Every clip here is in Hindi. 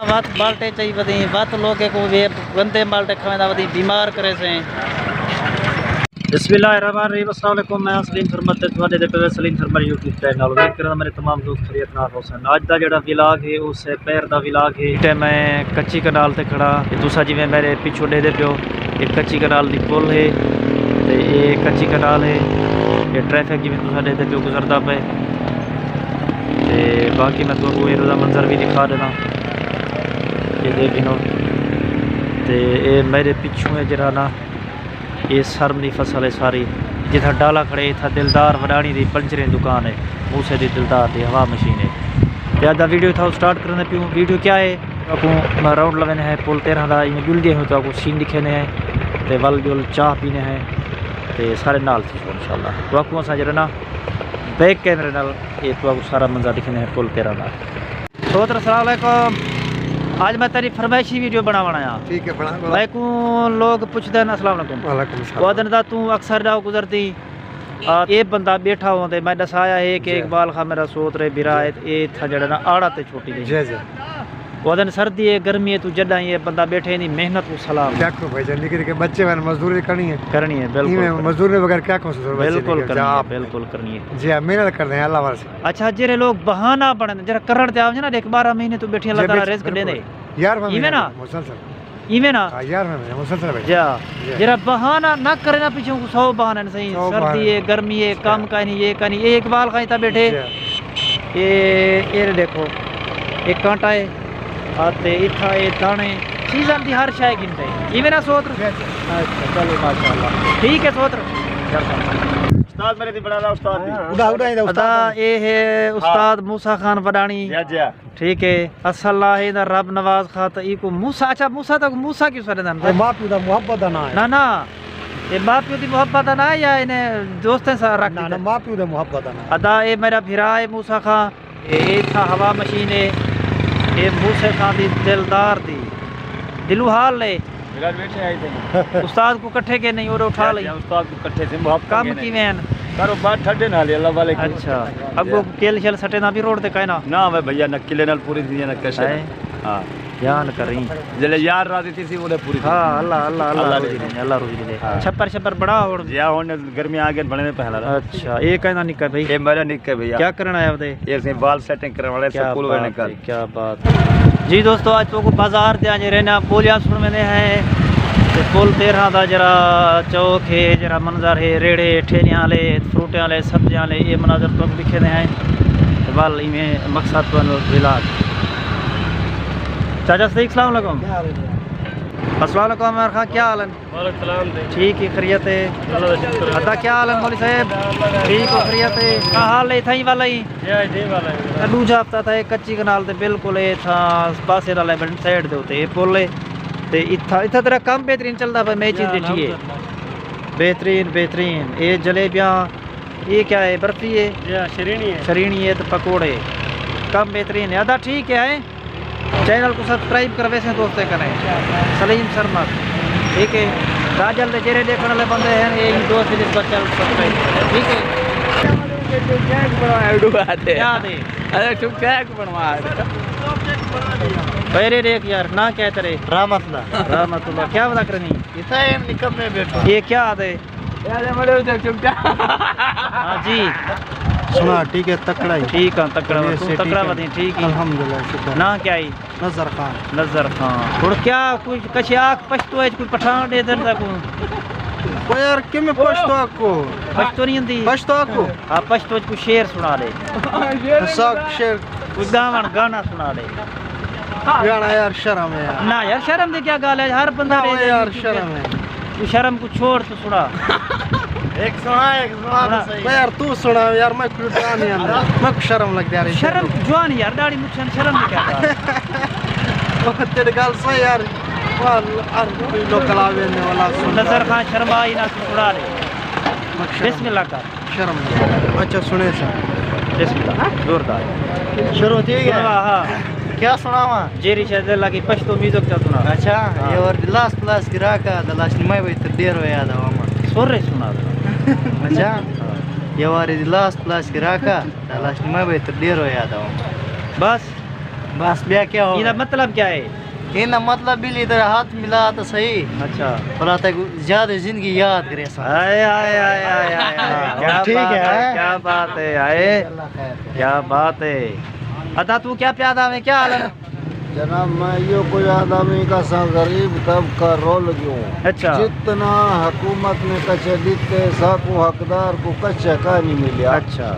बात बाल्टे चाहिए बदी बात लोग को वे गंदे बाल्टे खावेंदा बदी बीमार करे से। बिस्मिल्लाहिर्रहमानिर्रहीम। अस्सलाम वालेकुम। मैं सलीम फरमत तुहाडे दे पे सलीम फरमत यूट्यूब चैनल उम्मीद करदा मेरे तमाम दोस्त खैरियत नाल होसन। आज दा जेड़ा व्लॉग है उस पैर दा व्लॉग है। ते मैं कच्ची कनाल ते खड़ा दूसरा जिवें मेरे पिछो देदे पियो एक कच्ची कनाल दी पुल है ते ये कच्ची कनाल है। ये ट्रैफिक जिवें तुसा देदे पियो गुजरदा पे ते बाकी मैं तुहानू एरो दा मंजर भी दिखा देना। ये देखो ते ये मेरे पिछू है जरा ना ये सरम की फसल है सारी। जिथा डाला खड़े इतना दिलदार वडाणी की पंचरें दुकान है मूसे की दिलदार की हवा मशीन है। ज़्यादा वीडियो था स्टार्ट करने पियूँ। वीडियो क्या है आपको राउंड लगने हैं पुल 13 का इवें जुलदे हो तो आपको सीन दिखे हैं तो वल जुल चाह पीने हैं तो सारे नाल थी इंशाल्लाह। तो आपको असा जरा ना बैक कैमरे नाल ये तो आपको सारा मंजर दिखने हैं पुल 13 का। सोहतर अस्सलाम वालेकुम। आज मैं तेरी फरमाइशी वीडियो बनाया। ठीक है बना। मैं को लोग पूछते हैं अस्सलाम वालेकुम वो दिन दा तू अक्सर जाओ गुजरती ये बंदा बैठा होंदे मैं दसाया है कि इकबाल खा मेरा सोत रे बिराए ये था जड़ा ना आड़ा ते छोटी जी जी वो दिन सर्दी है गर्मी है तू जड़ा ये बंदा बैठे नहीं मेहनत को सलाम क्या करो भाई जल्दी करके बच्चे मैंने मजदूरी करनी है बिल्कुल मजदूरी बगैर क्या कर सकते बिल्कुल करनी है जी मेहनत कर रहे हैं अल्लाह वाले। अच्छा जेरे लोग बहाना बने जरा करड़ ते आव ना देख 12 महीने तू बैठी अल्लाह ताला रिज़्क दे दे यार इवें ना इवें ना यार मैं मुसलसल भाई जा जरा बहाना ना करे ना पीछे 100 बहाने सही सर्दी है गर्मी है काम का नहीं ये का नहीं ये इकबाल खाई ता बैठे ये देखो एक कांटा है आते इथा ये दाने सीजन दी हर शाय गिनते इवें ना सोत्र। अच्छा चलो माशाल्लाह ठीक है सोत्र। उस्ताद मेरे दी बड़ा उस्ताद दी उड़ा उस्ताद ये है उस्ताद मूसा खान वडाणी ठीक है असल है दा रब नवाज खात ई को मूसा। अच्छा मूसा तक मूसा क्यों सरे दन मां प्यो दा मोहब्बत दा ना है ना ये मां प्यो दी मोहब्बत दा ना है या इने दोस्तें सा रख ना मां प्यो दा मोहब्बत दा ना अदा ये मेरा भिरा है मूसा खान ये था हवा मशीन है ये मूसे खान दी दिलदार दी दिलू हाल ले उस्ताद को कट्ठे के नहीं और उठा ले उस्ताद को कट्ठे से मोहब्बत काम कीवें कारोबार ठड्डे नाल अल्लाह वाले। अच्छा अगो केल शल सटे ना भी रोड ते कहना ना वे भैया न किले नाल पूरी दुनिया न कैसे हां यान करी जले यार राती थी ओले पूरी हां अल्लाह अल्लाह अल्लाह रोजी दे छप्पर बड़ा और या होने गर्मी आ गए बने पहला। अच्छा ये कहना निका भाई ये मेरा निका भैया क्या करना है आपदे ये से बाल सेटिंग करने वाले स्कूल वाले का क्या बात जी। दोस्तों आज तो को बाजार ते आज रहना बोलिया सुन में है ते पुल 13 दा जरा चौक है जरा मंजर है रेड़े ठेलियां वाले फ्रूटे वाले सब्जियां वाले ये मनाजर तो दिखे हैं वाल इवें मकसद तो विलाज। चाचा सही अस्सलाम वालेकुम। अस्सलाम वालेकुम उमर खान क्या हाल है? वालेकुम सलाम ठीक है खैरियत है अदा क्या हाल है मौलवी साहब ठीक हो खैरियत है का हाल है थई वाला ही ये दे वाला है दूजा हफ्ता था कच्ची कनाल ते बिल्कुल ए था पासे वाले साइड दे उते पुल है ते इथा इथा तेरा काम बेहतरीन चलता पे मैं चीज़ देखी है बेहतरीन ये जलेबियाँ ये क्या है बर्फी है शरीनी है तो पकोड़े काम बेहतरीन है अदा ठीक है। चैनल को सब्सक्राइब कर वैसे दोस्तें करें सलीम शर्मा ठीक है राजल दे जेरे देखने वाले बंदे हैं ये दोस्त जिसका चैनल सब्सक्राइब करें ठीक है। पहले देख यार ना क्या तेरे रहमतुल्लाह क्या बता करनी निकम में बैठो ये क्या आते हाँ जी सुना ठीक है तकड़ा ही ठीक है तकड़ा बता ठीक है अल्हम्दुलिल्लाह शुक्र ना क्या ही नजर खान और क्या कुछ कछ आँख पछतो है कोई पठान दे दर तक को यार कि मैं पछतो नहीं हिंदी पछतो को हां पछतो कुछ शेर सुना दे शेर कुछ गाना सुना दे गाना यार शर्म है यार ना यार शर्म दे क्या गाल है हर बंदा यार शर्म है तू शर्म को छोड़ तो सुना एक सुना तो यार तू सुना यार मैं कुछ नहीं आंदा मैं को शर्म लगती यार शर्म जवान यार दाढ़ी मुछन शर्म क्या वक्त तेरे गाल सही यार लोग कलावे ने वाला नजर खान शर्मा ही ना सुना ले बिस्मिल्लाह का शर्म। अच्छा सुने सर बिस्मिल्लाह जोरदार शुरू होती है हां क्या सुनावा जेरी शायद लगी पछतो म्यूजिक का सुना। अच्छा ये और लास्ट क्लास गिराका द लास्ट में भी देर हो याद आवा सोरे सुना अच्छा ये और लास्ट क्लास गिराका द लास्ट में भी देर हो याद आवा बस बस ब्याह क्या हो इसका मतलब क्या है? इना मतलब बिल्ली तेरा हाथ मिला तो सही अच्छा भला तक ज्यादा जिंदगी याद करे आए आए आए आए आए क्या ठीक बात है। क्या बात है आए क्या बात है। अदा तू क्या प्यादा में क्या हाल है? जनाब मैं यो कोई आदमी का सा गरीब तबका रोल गयो। अच्छा जितना हुकूमत ने कचे दिते साकू हकदार को कच्चा का नहीं मिला। अच्छा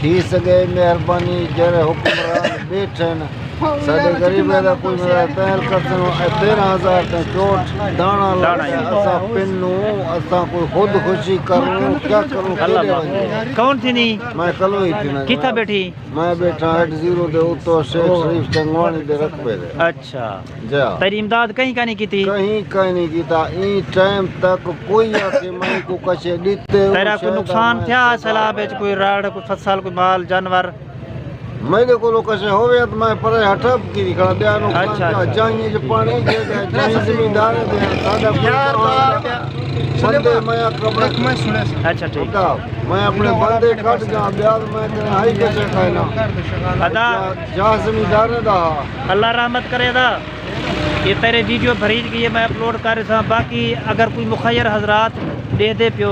थी सके मेहरबानी जरे हुक्मरान बैठे न साडे गरीब दा कोई मेरा तैयार करसन 13,000 ते चोट दाना लाया असा पिन्नू असा कोई खुद खुशी करूं क्या करूं अल्लाह कौन थी नहीं मैं कलो ही थी ना किथा बैठी? मैं बैठा 80 दे उतो शेख शरीफ चंगवानी दे रखबे दे। अच्छा जा तेरी इमदाद कहीं का नहीं की थी? कहीं नहीं कीता ई टाइम तक कोई आके मैं को कचे दिते तेरा कोई नुकसान था सैलाब में कोई राड़ कोई फसल कोई माल जानवर? मेरे को कसे होवे तो मैं पर हटप की खड़ा दे नु अच्छा, अच्छा। चाहिए जो पानी के चाहिए जमींदार दे सादा यार बंदे मैं कपड़े मैं सुने अच्छा ठीक मैं अपने बंदे कट जा ब्याज मैं तेरे हाई कैसे खाना अदा जा जमींदार दा अल्लाह रहमत करेगा। ये तेरे वीडियो भरीज की मैं अपलोड कर रहा। बाकी अगर कोई मुखैर हजरात दे पियो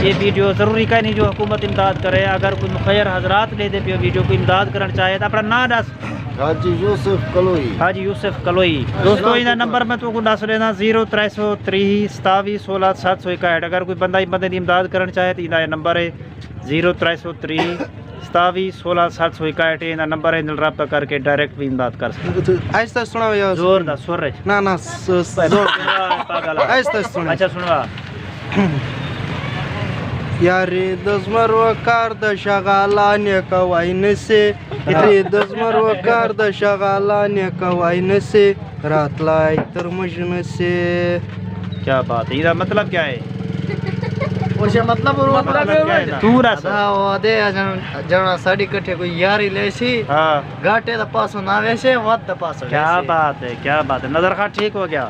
ये वीडियो ज़रूरी का नहीं जो हुकूमत इमदाद करे। अगर कोई मुखैर हजरात दे पियो वीडियो को इमदाद करना चाहे तो अपना ना दस। हाजी यूसुफ कलोई। हाजी यूसुफ कलोई। दोस्तों इनका नंबर मैं तुमको दस देना 0303 27 16 761। अगर कोई बंदा बंदे की इमदाद करना चाहे तो इनका नंबर है 0303 27 16 761। इनका नंबर है रब्ता करके डायरेक्ट भी इमदाद कर सकते। ऐसा सुना यार जोर दा सुर ना ना पागल ऐसा सुना अच्छा सुनवा यारे दजमर वकार द शगालाने कवाइन से रे दजमर वकार द शगालाने कवाइन से रात लाई तरमजन से। क्या बात है इसका मतलब क्या है? ओसे मतलब क्या है ना? तू रस दे जना साडी कठे कोई यारी लेसी हाँ घाटे द पासो ना वैसे वत द पासो क्या बात है क्या बात है। नजर खा ठीक हो गया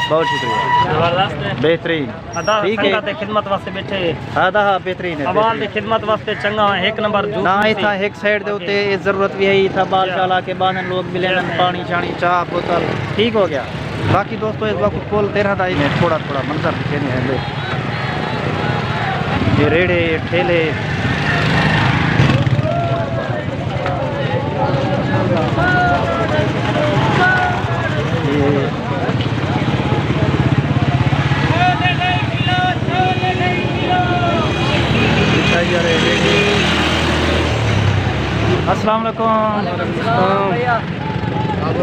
बहुत शुक्रिया जबरदस्त है बेहतरीन ठीक है खिदमत वास्ते बैठे आधा हाँ बेहतरीन है अवाम की खिदमत वास्ते चंगा है एक नंबर ना ही था एक साइड दे उते ये जरूरत भी है था बाल शाला के बांधन लोग मिले पानी शानी चाह बोतल ठीक हो गया। बाकी दोस्तों इस वक्त पोल 13 था इन्हें थोड़ा थोड़ा मंजर दिखेने हैं ये रेड़े ये ठेले अस्सलाम वालेकुम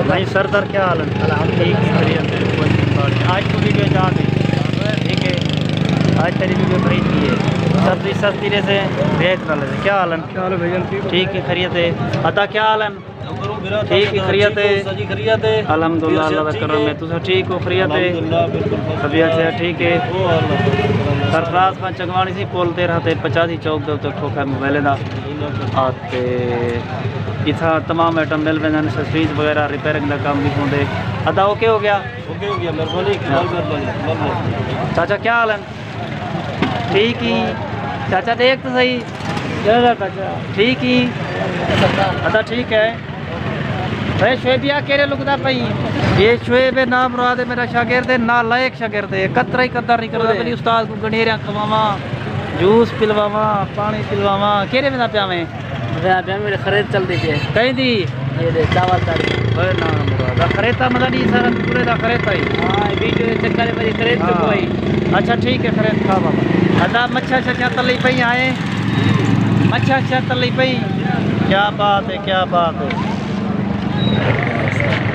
भाई सरदार क्या हाल है? ठीक है आज तो वीडियो जा गई ठीक है। आज तेरी वीडियो खरीद की है सब्जी सस्ती रे से रेट वाले से क्या हाल है? ठीक है खरीद है अदा क्या हाल है? ठीक है खरीद है अल्हम्दुलिल्लाह अल्लाह का करम है। तुम ठीक हो? खरीद है तबीयत से ठीक है। सरफराज खान चंगवानी सी पोल 13 ते 85 चौक के उत्ते ठोका मोबाइल का आते इतना तमाम आइटम मिल वेंदे एक्सेसरीज वगैरह रिपेयरिंग का काम भी होंगे। अदा ओके हो गया चाचा क्या हाल है? ठीक ही चाचा देख तो सही ठीक ही अदा ठीक है। भाई शुएबिया केरे लुकदा पई ये शुएब नाम मुराद है मेरा शागिर्द है ना लायक शागिर्द है कतरा ही कदर नहीं करदा बली उस्ताद को गणेरिया खवावा जूस पिलवावा पानी पिलवावा केरे में ना प्यावे मेरे खरीद चल दीजिए कहीं दी ये दे चावल तारी ओए ना मुराद खरीदा मतलब नहीं सारा पूरे दा खरीदा ही हां वीडियो चक्कर में खरीद चुको भाई। अच्छा ठीक है खरीद खा बाबा अदा मच्छा छा तली पई आए मच्छा छा तली पई क्या बात है क्या बात है।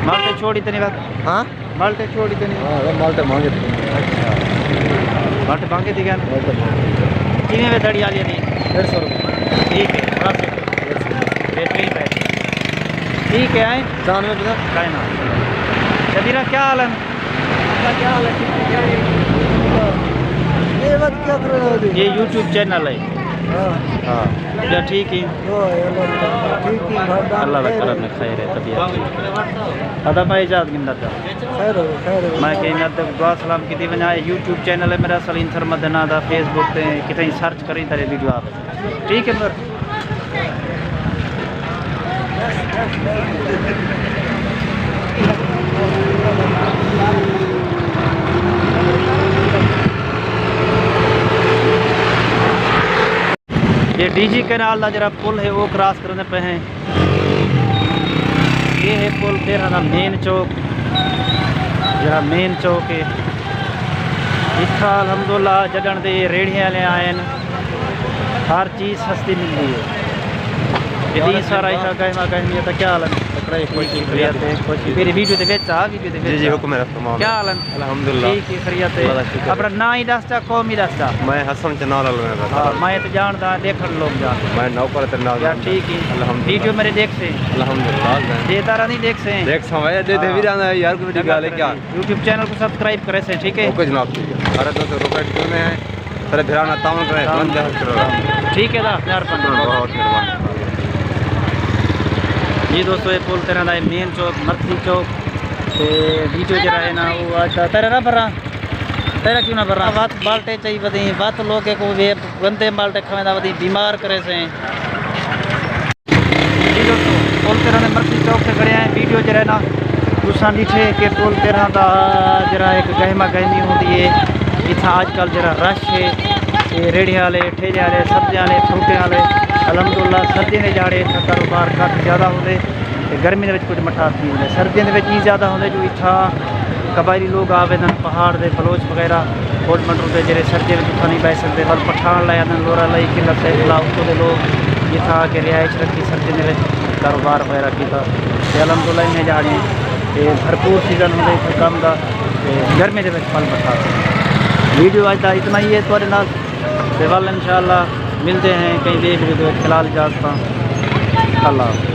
माल्टे छोड़ी तो नहीं बात हाँ माल्टे छोड़ी तो नहीं हां माल्टे मांगे थे। अच्छा माल्टे मांगे थी क्या कितने में धड़ी आ लिया थी 150 रुपये ठीक है बेहतरीन है ठीक है आए जान में बता काय ना शबीरा क्या हाल है? क्या हाल है? ये बात क्या कर रहे हो? ये यूट्यूब चैनल है हाँ क्या ठीक ही अल्लाह का करम में खैर है तबीयत अदा भाई इजाज़त गिंदा था मैं कहीं ना तक दुआ सलाम की वजह यूट्यूब चैनल है मेरा सलीम सरमद ना दा फेसबुक पे कितनी सर्च करी तेरे वीडियो आप ठीक है फिर ਡੀਜੀ ਕਨਾਲ ਦਾ ਜਿਹੜਾ ਪੁਲ ਹੈ ਉਹ ਕ੍ਰਾਸ ਕਰਨੇ ਪਏ ਹੈ। ਇਹ ਹੈ ਪੁਲ ਤੇਰਾ ਦਾ ਮੇਨ ਚੌਕ, ਜਿਹੜਾ ਮੇਨ ਚੌਕ ਹੈ। ਇੱਥਾ ਅਲਹਮਦੁਲਿਲਾ ਜਗਣ ਦੇ ਰੇੜੀਆਂ ਵਾਲੇ ਆਏ ਨੇ, हर चीज़ सस्ती मिलती है। यही सारा इतना कहमा कहमी है। क्या हाल है? मेरी वीडियो दे विच आ वीडियो दे विच जी हुक्म है तमाम। क्या हाल है? अल्हम्दुलिल्लाह ठीक है खैरियत है। अपना ना ही दसदा कौम ही दसदा। मैं हसन चनाल में हां मैं तो जानदा देखण लोग जान मैं नौकर ते नाल यार ठीक है। अल्हम्दुलिल्लाह वीडियो मेरे देख से अल्हम्दुलिल्लाह देदारा नहीं देख से देख समय दे दे भी जाना है यार कोई बड़ी गाल है क्या। YouTube चैनल को सब्सक्राइब करे से ठीक है। ओके जनाब ठीक है। अरे तो रुपए में है तेरे भिराना तावन करे तुरंत जा करो ठीक है दा यार बहुत मेहरबानी जी दोस्तों। ये पुल तेरा दा मेन चौक मरती चौक ते वीडियो जरा है ना वो आज तेरा ना भरा तेरा क्यों ना भरा बात बाल्टे चाहिए बदी बात लोग को वे गंदे बाल्टे खवेंदा बदी बीमार करे से। जी दोस्तों पुल तेरा ने मरती चौक से खड़े हैं। वीडियो जरा ना तुसा दिखे कि पुल तेरा दा जरा एक गहमा गहमी होती है। इतना आजकल जरा रश है रेड़ी वाले ठेले वाले सब्जी वाले फ्रूटे वाले अलहमदुल्ला सर्दी के जाड़े इतना कारोबार काफ़ी ज़्यादा होंगे। गर्मी के कुछ मठास नहीं होंगे। सर्दियों के ज़्यादा होंगे जो इतना कबायली लोग आवे पहाड़ के बलोच वगैरह कोट मंडल के जो सर्दियों में उतना नहीं बह सकते बल पठान लाई आते लोरा लाई किला सैफला उत्तों के लोग इतना आके रिहाइश रखी सर्दियों के कारोबार वगैरह किया। अलहमदुल्ला इन्हें जाड़े भरपूर सीजन होंगे इतने कम का गर्मी के फल पठास। वीडियो आज का इतना ही है थोड़े नाल इंशाअल्लाह मिलते हैं कहीं देख वीडियो फिलहाल इजाज़त अल्लाह।